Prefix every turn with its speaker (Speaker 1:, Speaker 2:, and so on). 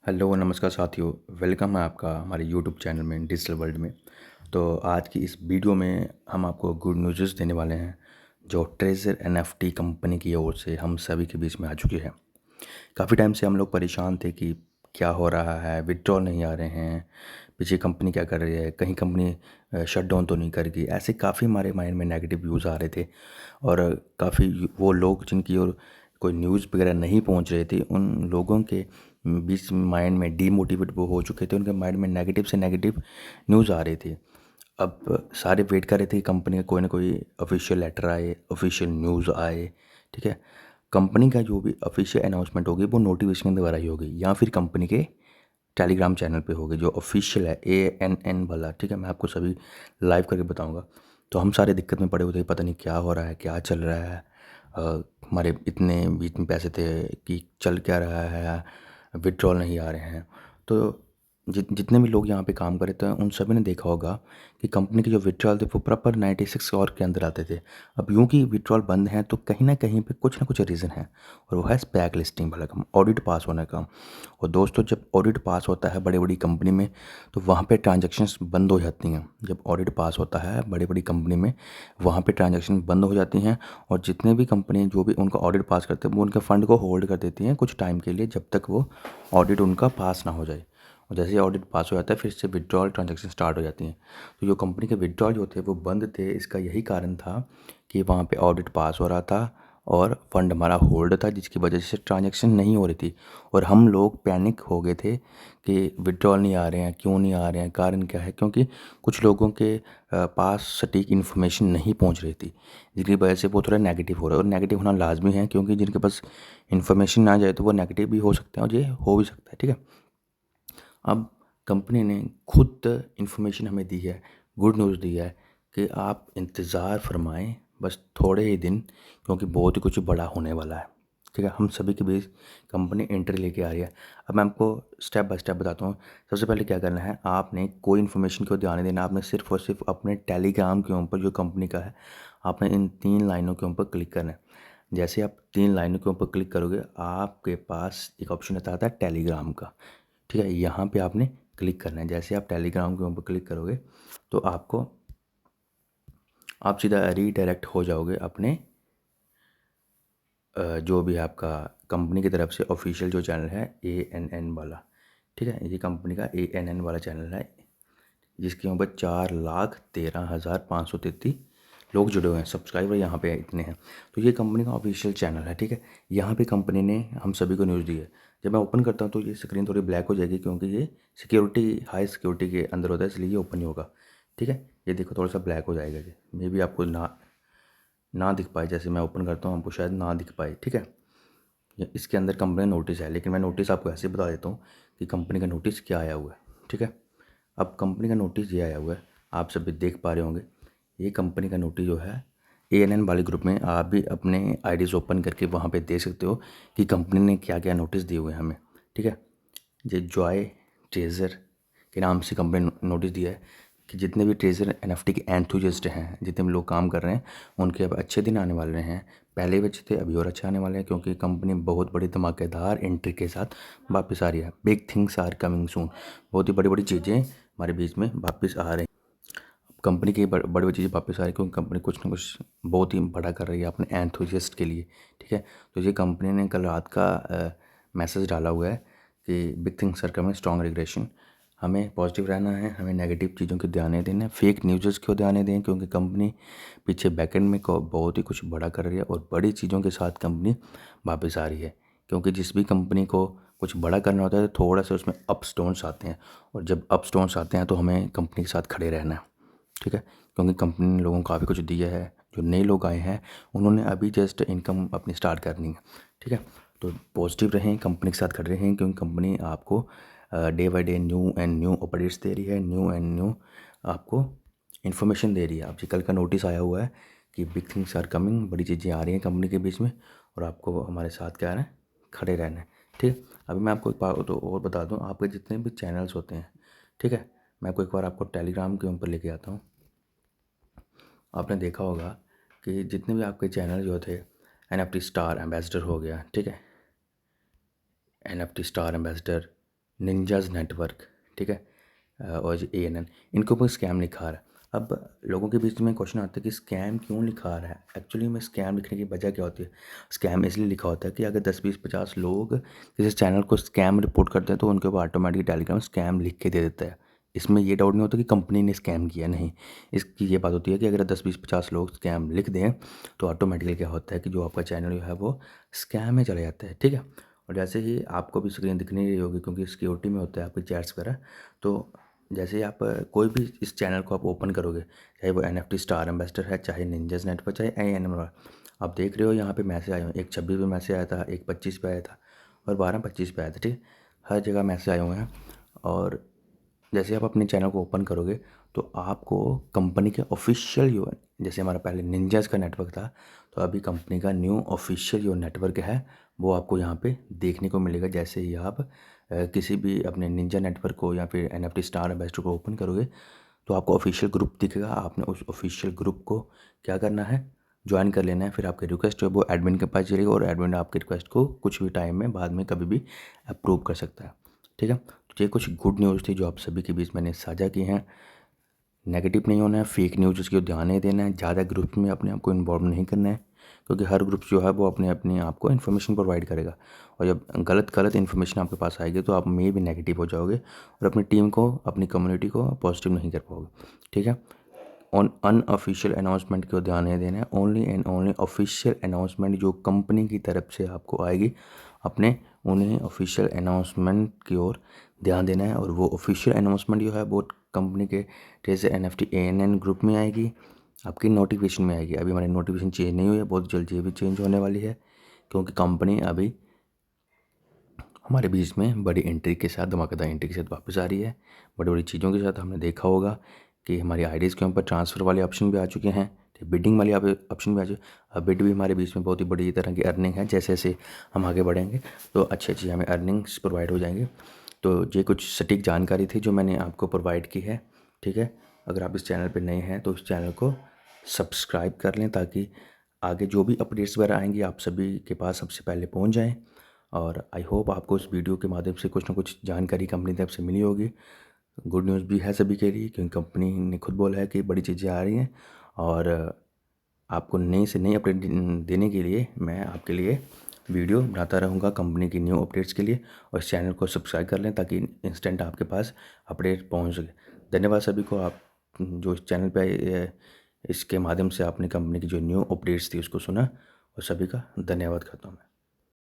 Speaker 1: Hello नमस्कार साथियों। Welcome है आपका हमारे यूट्यूब चैनल में डिजिटल वर्ल्ड में। तो आज की इस वीडियो में हम आपको गुड न्यूज़ देने वाले हैं जो ट्रेजर एनएफटी कंपनी की ओर से हम सभी के बीच में आ चुकी है। काफ़ी टाइम से हम लोग परेशान थे कि क्या हो रहा है, विड्रॉल नहीं आ रहे हैं, पीछे कंपनी क्या कर रही है, कहीं कंपनी शट डाउन तो नहीं कर गई। ऐसे काफ़ी हमारे माइंड में नेगेटिव व्यूज़ आ रहे थे और काफ़ी वो लोग जिनकी ओर कोई न्यूज़ वगैरह नहीं पहुंच रही थी उन लोगों के बीच माइंड में डीमोटिवेट वो हो चुके थे। उनके माइंड में नेगेटिव से नेगेटिव न्यूज़ आ रही थी। अब सारे वेट कर रहे थे कि कंपनी का कोई ना कोई ऑफिशियल लेटर आए, ऑफिशियल न्यूज़ आए। ठीक है, कंपनी का जो भी ऑफिशियल अनाउंसमेंट होगी वो नोटिफिकेशन के द्वारा ही होगी या फिर कंपनी के टेलीग्राम चैनल पे होगी जो ऑफिशियल है ANN वाला। ठीक है, मैं आपको सभी लाइव करके बताऊंगा। तो हम सारे दिक्कत में पड़े हुए थे, पता नहीं क्या हो रहा है, क्या चल रहा है। हमारे इतने बीच में पैसे थे कि चल क्या रहा है, विड्रॉल नहीं आ रहे हैं। तो जितने भी लोग यहाँ पे काम कर रहे थे उन सभी ने देखा होगा कि कंपनी के जो विड्रॉल थे वो प्रॉपर 96 आवर के अंदर आते थे। अब यूँ कि विड्रॉल बंद हैं तो कहीं ना कहीं पे कुछ ना कुछ रीज़न है और वो है बैक लिस्टिंग वाला काम, ऑडिट पास होने का। और दोस्तों, जब ऑडिट पास होता है बड़ी बड़ी कंपनी में तो वहाँ पे ट्रांजैक्शंस बंद हो जाती हैं। जब ऑडिट पास होता है बड़ी बड़ी कंपनी में वहाँ पे ट्रांजैक्शन बंद हो जाती हैं और जितने भी कंपनी जो भी उनका ऑडिट पास करते हैं वो उनके फ़ंड को होल्ड कर देती हैं कुछ टाइम के लिए, जब तक वो ऑडिट उनका पास ना हो जाए। और जैसे ही ऑडिट पास हो जाता है फिर से विड्रॉल ट्रांजैक्शन स्टार्ट हो जाती हैं। तो जो कंपनी के विड्रॉल जो थे वो बंद थे, इसका यही कारण था कि वहाँ पे ऑडिट पास हो रहा था और फंड हमारा होल्ड था, जिसकी वजह से ट्रांजैक्शन नहीं हो रही थी। और हम लोग पैनिक हो गए थे कि विड्रॉल नहीं आ रहे हैं, क्यों नहीं आ रहे हैं, कारण क्या है। क्योंकि कुछ लोगों के पास सटीक इन्फॉर्मेशन नहीं पहुंच रही थी, जिसकी वजह से वो थोड़ा नेगेटिव हो रहा है। और नेगेटिव होना लाजमी है क्योंकि जिनके पास इन्फॉर्मेशन ना जाए तो वो नेगेटिव भी हो सकते हैं और ये हो भी सकता है। ठीक है, अब कंपनी ने खुद इन्फॉर्मेशन हमें दी है, गुड न्यूज़ दी है कि आप इंतज़ार फरमाएं बस थोड़े ही दिन, क्योंकि बहुत ही कुछ बड़ा होने वाला है। ठीक है, हम सभी के बीच कंपनी एंट्री लेके आ रही है। अब मैं आपको स्टेप बाय स्टेप बताता हूँ। सबसे पहले क्या करना है, आपने कोई इन्फॉर्मेशन को ध्यान नहीं देना। आपने सिर्फ और सिर्फ अपने टेलीग्राम के ऊपर जो कंपनी का है, आपने इन 3 लाइनों के ऊपर क्लिक करना है। जैसे आप 3 लाइनों के ऊपर क्लिक करोगे आपके पास एक ऑप्शन आता है टेलीग्राम का। ठीक है, यहाँ पे आपने क्लिक करना है। जैसे आप टेलीग्राम के ऊपर क्लिक करोगे तो आप सीधा रीडायरेक्ट हो जाओगे अपने जो भी आपका कंपनी की तरफ से ऑफिशियल जो चैनल है ANN वाला। ठीक है, ये कंपनी का ANN वाला चैनल है जिसके ऊपर 4,13,533 लोग जुड़े हुए हैं। सब्सक्राइबर यहाँ पे इतने हैं। तो ये कंपनी का ऑफिशियल चैनल है। ठीक है, यहाँ पे कंपनी ने हम सभी को न्यूज़ दी है। जब मैं ओपन करता हूँ तो ये स्क्रीन थोड़ी ब्लैक हो जाएगी क्योंकि ये सिक्योरिटी, हाई सिक्योरिटी के अंदर होता है, इसलिए ये ओपन नहीं होगा। ठीक है, ये देखो थोड़ा सा ब्लैक हो जाएगा। ये मे भी आपको ना दिख पाए, जैसे मैं ओपन करता हूँ आपको शायद ना दिख पाए। ठीक है, इसके अंदर कंपनी नोटिस है, लेकिन मैं नोटिस आपको ऐसे बता देता हूँ कि कंपनी का नोटिस क्या आया हुआ है। ठीक है, अब कंपनी का नोटिस ये आया हुआ है, आप सभी देख पा रहे होंगे। ये कंपनी का नोटिस जो है ANN वाले ग्रुप में आप भी अपने आईडीज़ ओपन करके वहाँ पे देख सकते हो कि कंपनी ने क्या क्या नोटिस दिए हुए हैं हमें। ठीक है, ये जॉय ट्रेजर के नाम से कंपनी ने नोटिस दिया है कि जितने भी ट्रेजर NFT के एंथुजिस्ट हैं, जितने भी लोग काम कर रहे हैं, उनके अब अच्छे दिन आने वाले हैं। पहले भी अच्छे थे, अभी और अच्छे आने वाले हैं क्योंकि कंपनी बहुत बड़ी धमाकेदार एंट्री के साथ वापस आ रही है। Big things are coming soon. बहुत ही बड़ी बड़ी चीज़ें हमारे बीच में वापस आ रही हैं। कंपनी की बड़ी बड़ी चीज़ें वापस आ रही है क्योंकि कंपनी कुछ ना कुछ बहुत ही बड़ा कर रही है अपने एंथुजिस्ट के लिए। ठीक है, तो ये कंपनी ने कल रात का मैसेज डाला हुआ है कि big things are coming, strong regression. हमें पॉजिटिव रहना है, हमें नेगेटिव चीज़ों को ध्यान नहीं देना है, फेक न्यूज़ को ध्यान नहीं दें क्योंकि कंपनी पीछे बैकएंड में बहुत ही कुछ बड़ा कर रही है और बड़ी चीज़ों के साथ कंपनी वापस आ रही है। क्योंकि जिस भी कंपनी को कुछ बड़ा करना होता है तो थोड़ा सा उसमें अप्स डाउन्स आते हैं, और जब अप्स डाउन्स आते हैं तो हमें कंपनी के साथ खड़े रहना है। ठीक है, क्योंकि कंपनी ने लोगों को काफ़ी कुछ दिया है। जो नए लोग आए हैं उन्होंने अभी जस्ट इनकम अपनी स्टार्ट करनी है। ठीक है, तो पॉजिटिव रहें, कंपनी के साथ खड़े रहें क्योंकि कंपनी आपको day by day new and new updates दे रही है, न्यू एंड न्यू आपको इन्फॉर्मेशन दे रही है। आप जी कल का नोटिस आया हुआ है कि बिग थिंग्स आर कमिंग, बड़ी चीज़ें आ रही हैं कंपनी के बीच में और आपको हमारे साथ क्या है, खड़े रहना है। ठीक है, अभी मैं आपको एक बात तो और बता दूं, आपके जितने भी चैनल्स होते हैं, ठीक है, मैं आपको एक बार आपको टेलीग्राम के ऊपर लेके आता हूँ। आपने देखा होगा कि जितने भी आपके चैनल जो थे, NFT स्टार एम्बेसडर हो गया, ठीक है, NFT star ambassador, ninjas network, ठीक है, और ANN, इनके ऊपर स्कैम लिखा आ रहा है। अब लोगों के बीच में क्वेश्चन आता है कि स्कैम क्यों लिखा आ रहा है। एक्चुअली में स्कैम लिखने की वजह क्या होती है? स्कैम इसलिए लिखा होता है कि अगर 10 20 50 लोग किसी चैनल को स्कैम रिपोर्ट करते हैं तो उनके ऊपर ऑटोमेटिक टेलीग्राम स्कैम लिख के दे देता है। इसमें ये डाउट नहीं होता कि कंपनी ने स्कैम किया, नहीं। इसकी ये बात होती है कि अगर 10 20 50 लोग स्कैम लिख दें तो ऑटोमेटिकली क्या होता है कि जो आपका चैनल जो है वो स्कैम में चला जाता है, ठीक है। और जैसे ही आपको भी स्क्रीन दिखनी रही होगी क्योंकि सिक्योरिटी में होता है आपके चैट्स वगैरह, तो जैसे ही आप कोई भी इस चैनल को आप ओपन करोगे, चाहे वो NFT स्टार एम्बेसडर है, चाहे निंजाज नेटवर्क, चाहे ANN, आप देख रहे हो यहाँ पे मैसेज आए हुए हैं। एक 26 पे मैसेज आया था, एक 25 पे आया था और 12-25 पे आया था, ठीक। हर जगह मैसेज आए हुए हैं। और जैसे आप अपने चैनल को ओपन करोगे तो आपको कंपनी के ऑफिशियल जो, जैसे हमारा पहले निंजाज का नेटवर्क था, तो अभी कंपनी का न्यू ऑफिशियल जो नेटवर्क है वो आपको यहाँ पे देखने को मिलेगा। जैसे ही आप किसी भी अपने निंजा नेटवर्क को या फिर NFT स्टार एम्बेसडर को ओपन करोगे तो आपको ऑफिशियल ग्रुप दिखेगा। आपने उस ऑफिशियल ग्रुप को क्या करना है, ज्वाइन कर लेना है। फिर आपकी रिक्वेस्ट है वो एडमिन के पास चलेगी और एडमिन आपकी रिक्वेस्ट को कुछ भी टाइम में बाद में कभी भी अप्रूव कर सकता है, ठीक है। तो ये कुछ गुड न्यूज़ थी जो आप सभी के बीच मैंने साझा की हैं। नेगेटिव नहीं होना है, फेक न्यूज़ उसकी ओर ध्यान नहीं देना है, ज़्यादा ग्रुप में अपने आप को इन्वॉल्व नहीं करना है, क्योंकि हर ग्रुप जो है वो अपने अपने आप को इन्फॉर्मेशन प्रोवाइड करेगा। और जब गलत इन्फॉर्मेशन आपके पास आएगी तो आप में भी नेगेटिव हो जाओगे और अपनी टीम को, अपनी कम्युनिटी को पॉजिटिव नहीं कर पाओगे, ठीक है। ऑन अनऑफिशियल अनाउंसमेंट को ध्यान नहीं देना है। Only and only official announcement जो कंपनी की तरफ से आपको आएगी, अपने उन्हें ऑफिशियल अनाउंसमेंट की ओर ध्यान देना है। और वो ऑफिशियल अनाउंसमेंट जो है वो कंपनी के जैसे NFT ANN ग्रुप में आएगी, आपकी नोटिफिकेशन में आएगी। अभी हमारी नोटिफिकेशन चेंज नहीं हुई है, बहुत जल्द ये भी चेंज होने वाली है, क्योंकि कंपनी अभी हमारे बीच में बड़ी एंट्री के साथ, धमाकेदार एंट्री के साथ वापस आ रही है। बड़ी बड़ी चीज़ों के साथ हमने देखा होगा कि हमारी आईडीज़ के ऊपर ट्रांसफ़र वाले ऑप्शन भी आ चुके हैं, बिडिंग वाले ऑप्शन भी आ चुके। अब बिड भी हमारे बीच में बहुत ही बड़ी तरह की अर्निंग है। जैसे जैसे हम आगे बढ़ेंगे तो अच्छी अच्छी हमें अर्निंग्स प्रोवाइड हो जाएंगे। तो ये कुछ सटीक जानकारी थी जो मैंने आपको प्रोवाइड की है, ठीक है। अगर आप इस चैनल पर नए हैं तो इस चैनल को सब्सक्राइब कर लें ताकि आगे जो भी अपडेट्स वगैरह आएंगी आप सभी के पास सबसे पहले पहुंच जाएं। और आई होप आपको इस वीडियो के माध्यम से कुछ ना कुछ जानकारी कंपनी की तरफ से मिली होगी। गुड न्यूज़ भी है सभी के लिए, क्योंकि कंपनी ने खुद बोला है कि बड़ी चीज़ें आ रही हैं। और आपको नई से नई अपडेट देने के लिए मैं आपके लिए वीडियो बनाता रहूँगा कंपनी की न्यू अपडेट्स के लिए। और इस चैनल को सब्सक्राइब कर लें ताकि इंस्टेंट आपके पास अपडेट पहुँच सके। धन्यवाद सभी को, आप जो इस चैनल पे इसके माध्यम से आपने कंपनी की जो न्यू अपडेट्स थी उसको सुना, और सभी का धन्यवाद करता हूँ मैं।